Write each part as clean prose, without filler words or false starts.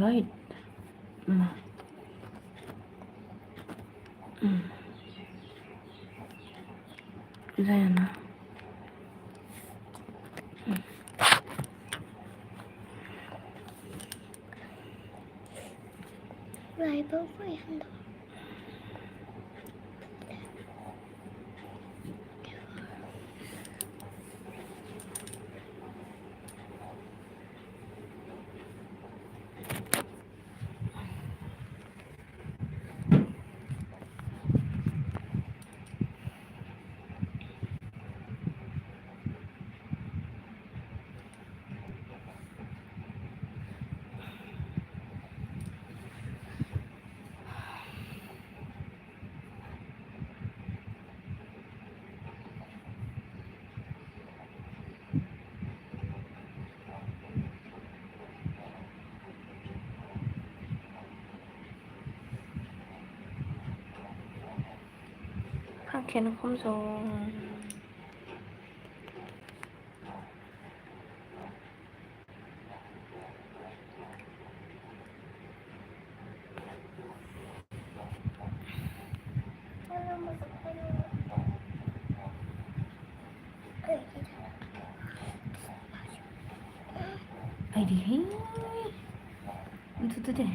light. Then Lại bố phải hành động. 밖에는 검정. Ai đi hết. Itu deh.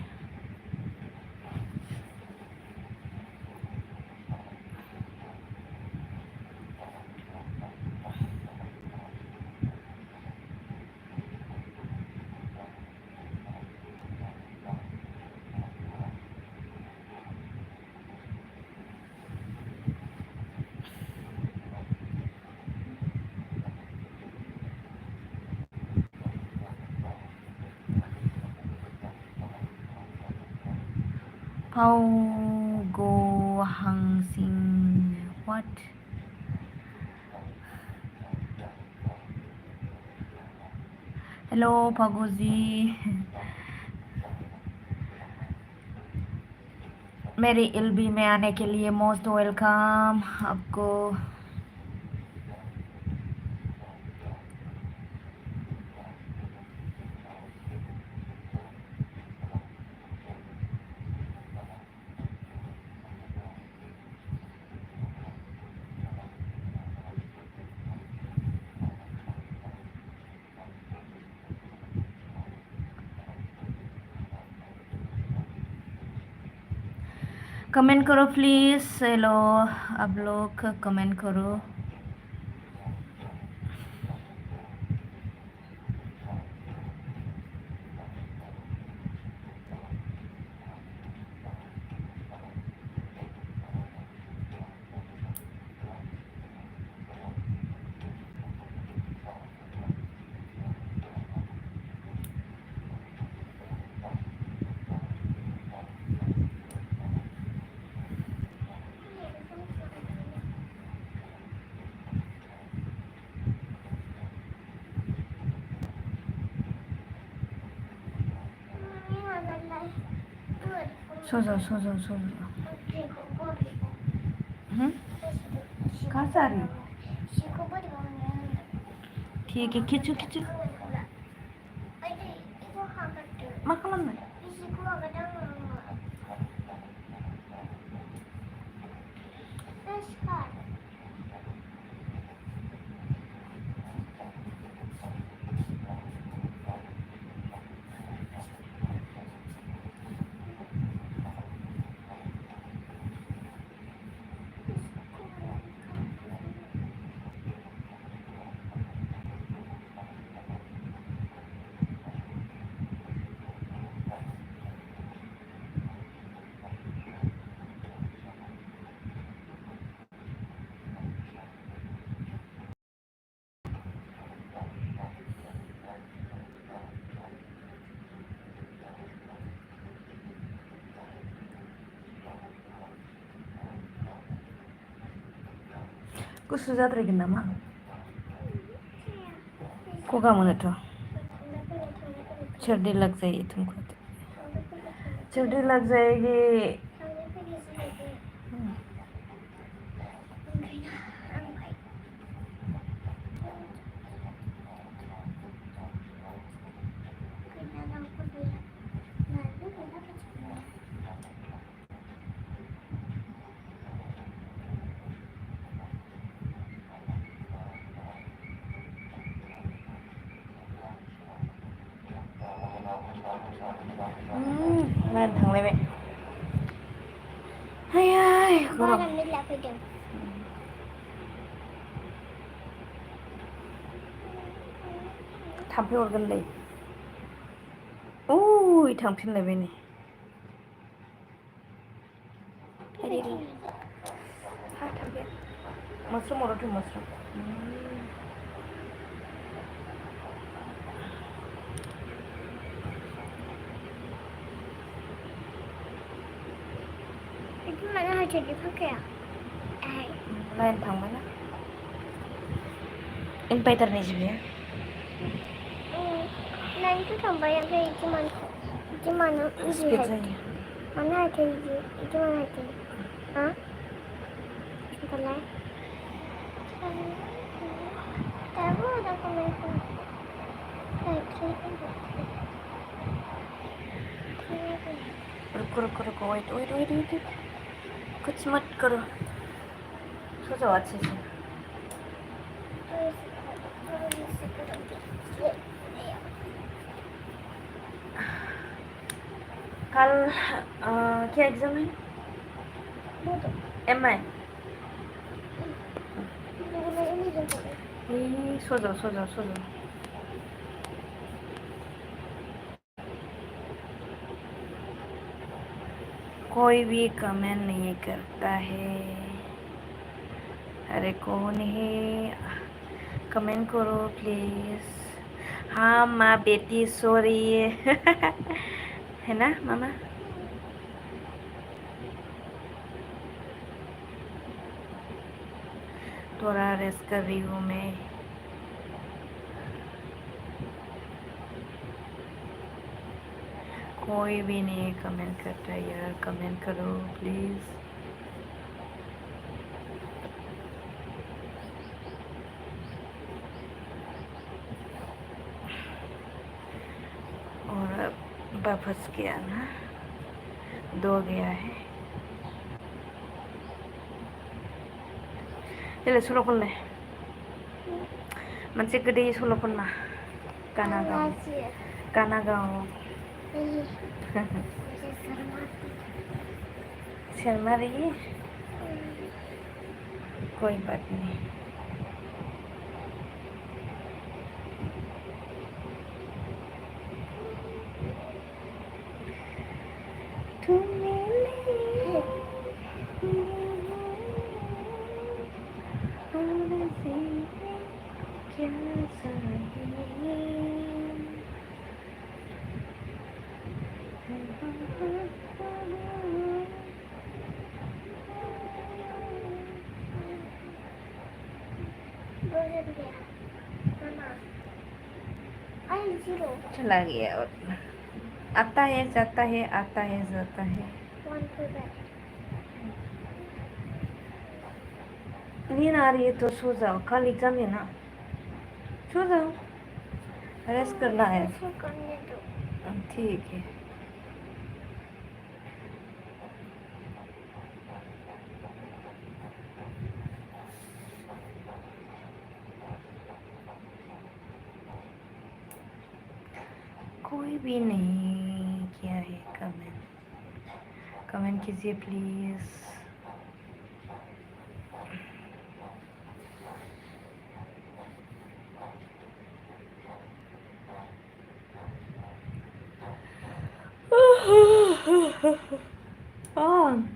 Pau Go Hang Sing. What? Hello Phagu ji, मेरे एलबी में आने के लिए मोस्ट वेलकम आपको। कमेंट करो प्लीज। हेलो आप लोग कमेंट करो। सो जाओ सो जाओ सो जाओ। कहाँ से आ रही हो? ठीक है, खींचो खींचो। मकलम में कुछ सुझाव रहेगी ना माँ को काम होने तो सर्दी लग जाएगी तुमको, सर्दी लग जाएगी। Lên thằng này vậy. Hay ai, Ba gồm. lần đi lại phải đừng. Thăm phiêu gần đây. Ui, thằng phiêu này vậy này. Hay đi đi. Ha, thằng phiêu. Mushroom or two mushroom. Itu mana aja dipakai ya? Lain thằng mana? In Python ni sih ya. Nah itu tambah yang kayak gimana? Gimana? Skip saja. Mana ada hiji? Itu mana ada? Hah? Sebentar lah. Tahu udah komentar. रुको wait कुछ मत करो सो जाओ अच्छे से कल क्या exam है एम आई सो जाओ कोई भी कमेंट नहीं करता है अरे कौन है कमेंट करो प्लीज हाँ माँ बेटी सो रही है है ना मामा थोड़ा रेस्ट कर रही हूँ मैं कोई भी नहीं कमेंट करता यार कमेंट करो प्लीज और वापस गया ना 2 गया है Ile सल खनलाय मोनसे गोदै सल खनना गानागाव शर्मा रही है कोई बात नहीं चला गया और आता है जाता है आता है जाता है नींद आ रही है तो सो जाओ कल एग्जाम है ना सो जाओ रेस्ट करना है ठीक है कोई भी नहीं किया है कमेंट कीजिए प्लीज on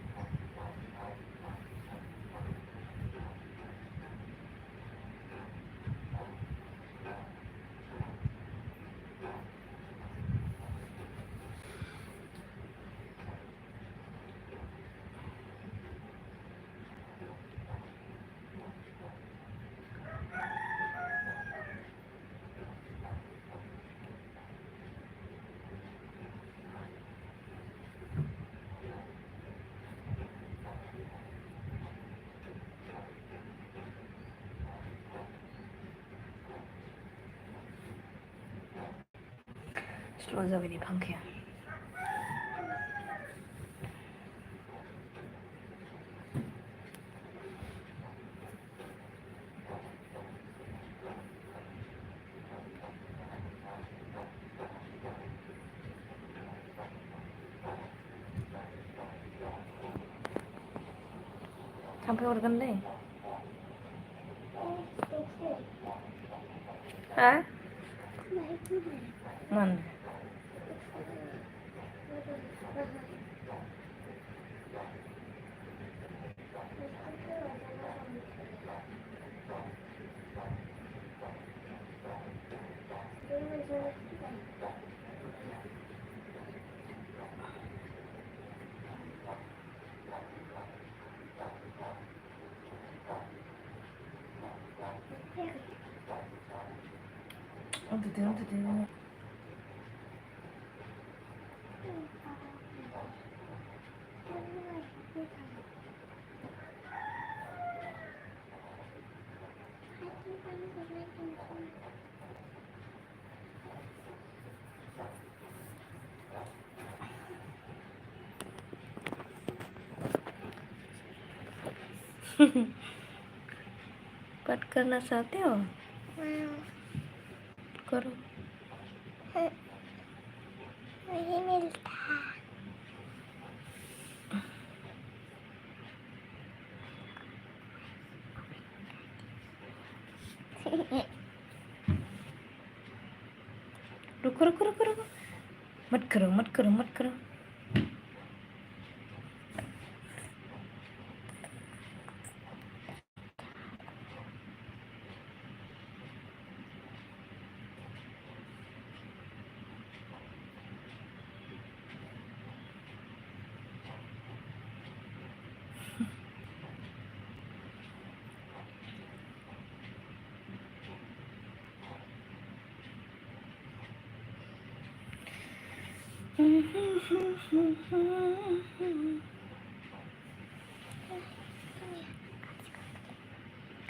स्लो जा भी नहीं पंखे थाम्फै अरगोनलै हा मानो उन्दुदो बात करना चाहते हो करो नहीं मिलता रुको रुको रुको रुको मत करो मत करो मत करो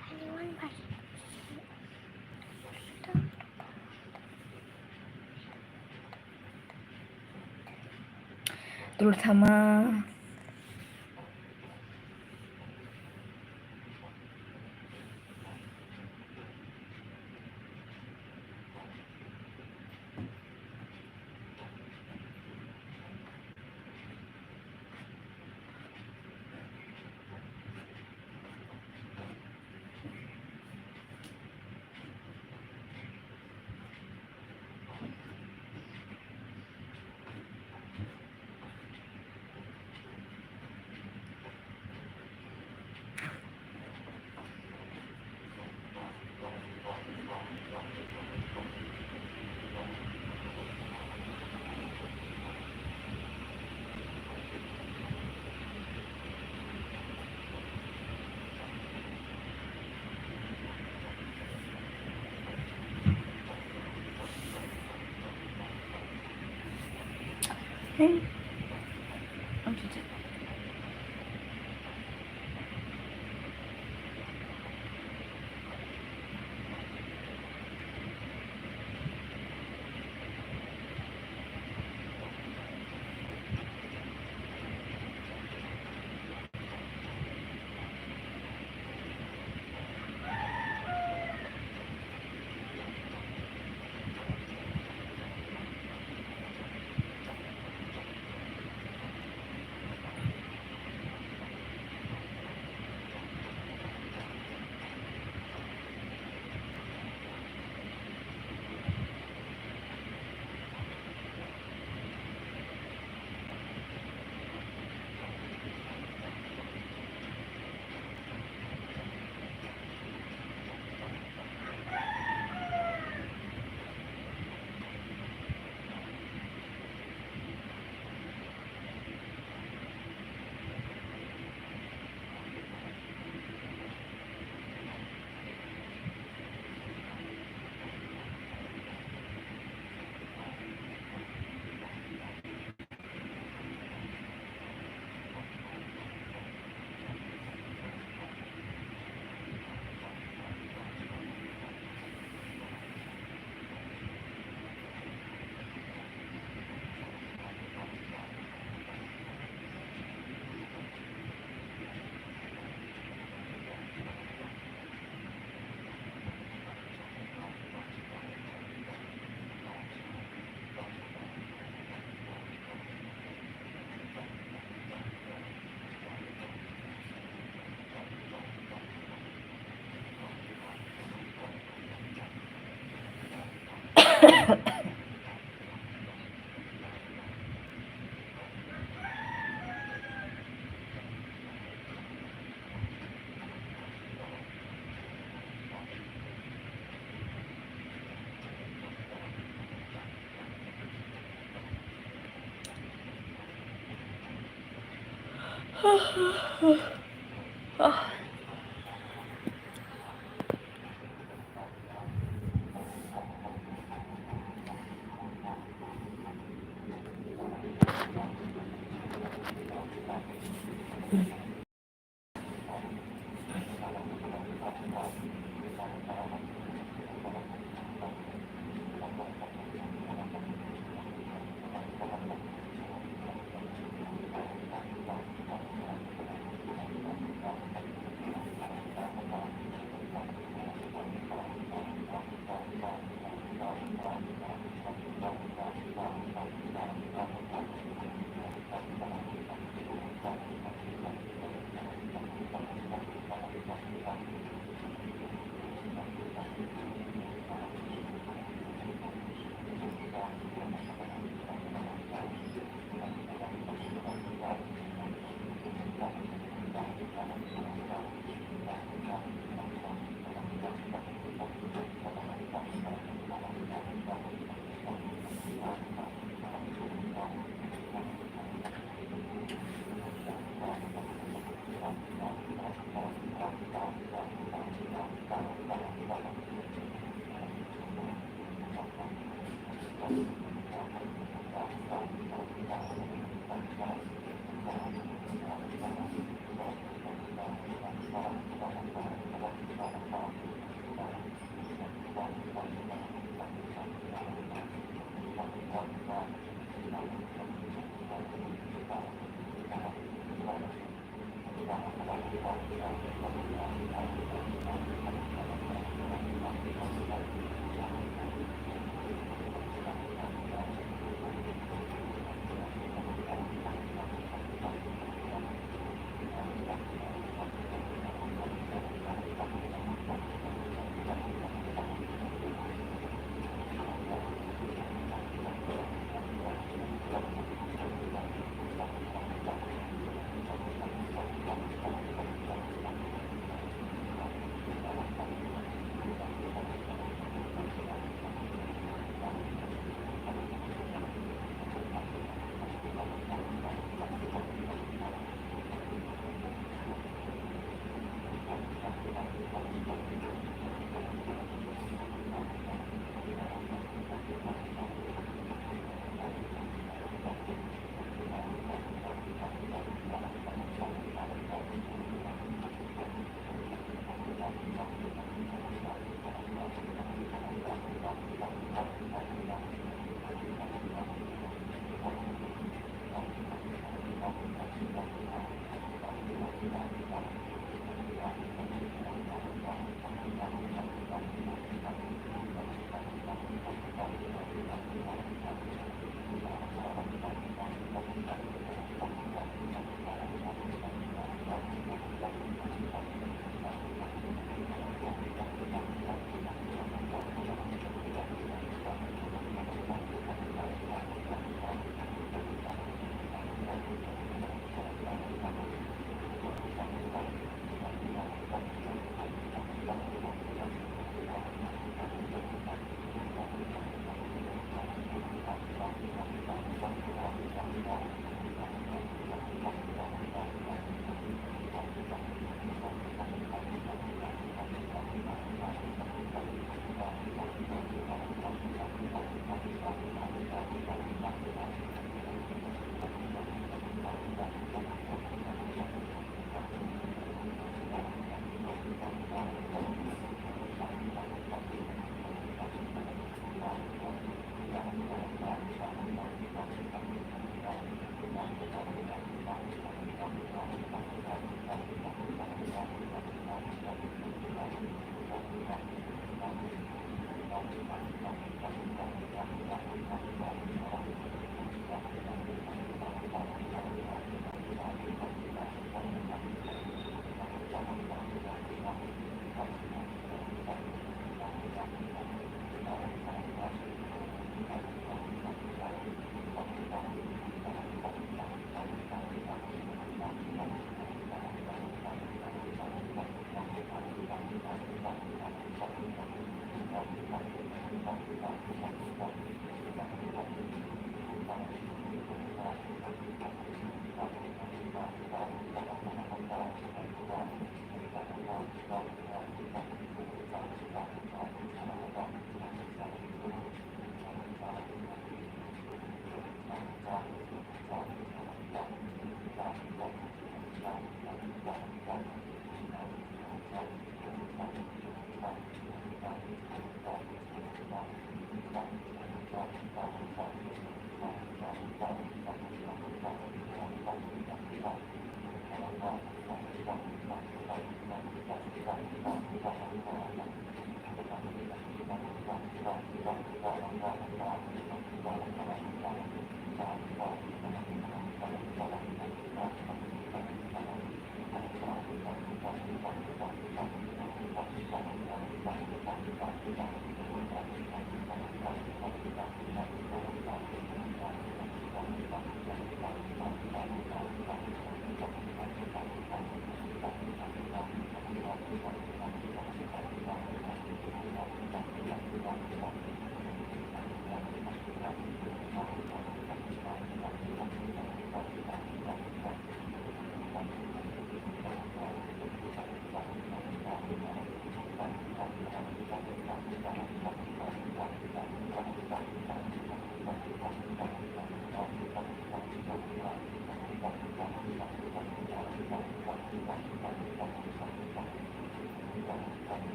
Kaliwan pagi terutama hey เ